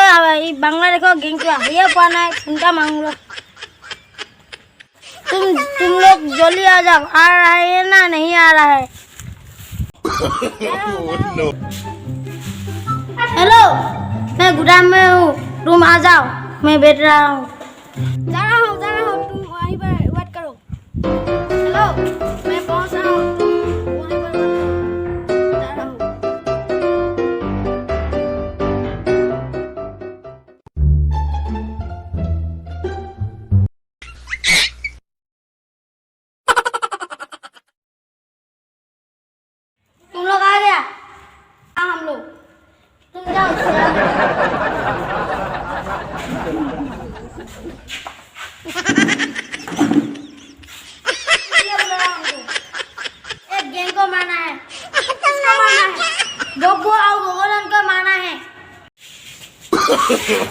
ये बांग्लादेश गैंग तो आइए पाना है उनका मांग लो तुम लोग जल्दी आ जाओ आ रहा है ना नहीं आ रहा है हेलो मैं गुदाम में हूँ तुम आ जाओ मैं बैठ रहा हूँ जा रहा हूँ तुम वहीं पर वेट करो हेलो मैं पहुँच रहा हूँ तुम वहीं पर जा रहा हूँ तुम लोग आ गया हम लोग तुम जाओ एक गैंग को मारना है किसको मारना है गोगो और गोगोलन को मारना है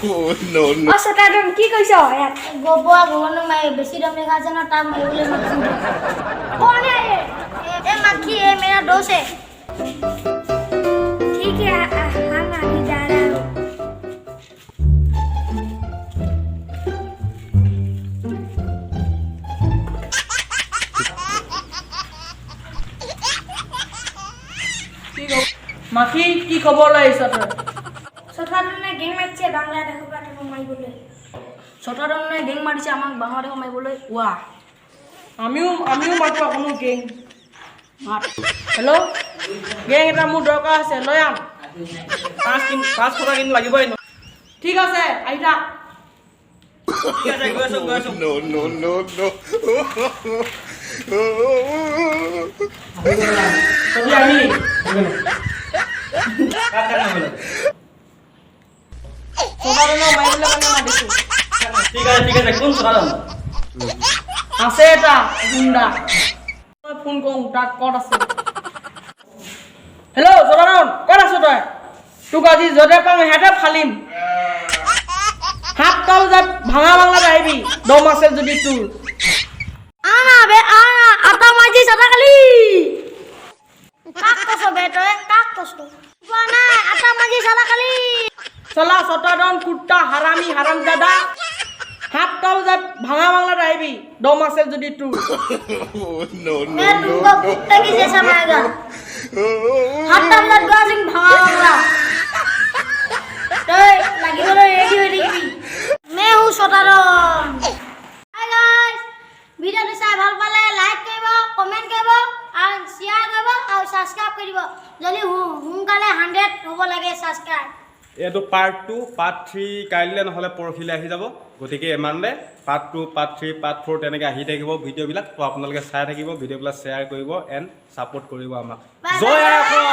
नो नो और सटाडन की कैसे हो यार गोगो और गोगोलन में बेसी दम देखा जाना टाइम में बोले मत कौन है ये मक्खी है मेरा दोस्त है ठीक है हम अभी जा रहे हैं মাখি কি খবৰ লৈ আহিছ তই সটাডনে গেম মাৰিছে বাংলাদেশৰ পৰা তোমাক মাৰিবলৈ ছটাডনে গেং মাৰিছে আমাক বাংলাদেশক মাৰিবলৈ ৱা আমিও মাতো কোনো গেং মাত হেল্ল' গেং এটা মোৰ দৰকাৰ আছে লৈ আম 5 টকা কিন লাগিবই ঠিক আছে আহি থাক ঠিক আছে গৈ আছো নো নো নো নো তই আহিলি কাট নহলে ছটাডনক মাৰিবলৈ কাৰণে মাতিছো ঠিক আছে কোন সকাল আছে এটা গুণ্ডা মই ফোন কৰোঁ তাক ক'ত আছে হেল্ল' ছটাডন ক'ত আছ তই তোক আজি য'তে পাওঁ সিহঁতে ফালিম 7টা বজাত ভাঙা বাংলাত আহিবি দম আছে যদি তোৰ আনা বে আনা আটা মাজি সাদা খালি কাক কসো বেটো কাক কসো বানা আটা মাজি সাদা খালি চলা ছটাডন কুত্তা হাৰামি হাৰামজাদা 7টা বজাত ভাঙা বাংলাত আহিবি দম আছে যদি তোৰ नो नो मैं तुमको कुत्ते की जैसा मारेगा हट्टा मत गाजिंग भागा भागा तो लगी बोलो रेडी हो रही मैं हूँ सटारन हाय गाइस वीडियो तो चाই ভাল পালে লাইক কৰিব কমেন্ট কৰিব আৰু শেয়াৰ কৰিব আৰু সাবস্ক্ৰাইব কৰিব যদি সোনকালে 100 হ'ব লাগে সাবস্ক্ৰাইব এইটো পাৰ্ট 2 পাৰ্ট 3 কাইলৈ নহলে পৰখিলে আহি যাব গতিকে এমানলে পাৰ্ট 2 পাৰ্ট 3 পাৰ্ট 4 তেনেকৈ আহি থাকিব ভিডিঅ'বিলাক তো আপোনালোকে চাই থাকিব ভিডিঅ'বিলাক শ্বেয়াৰ কৰিব এণ্ড ছাপোৰ্ট কৰিব আমাক জয় আই অসম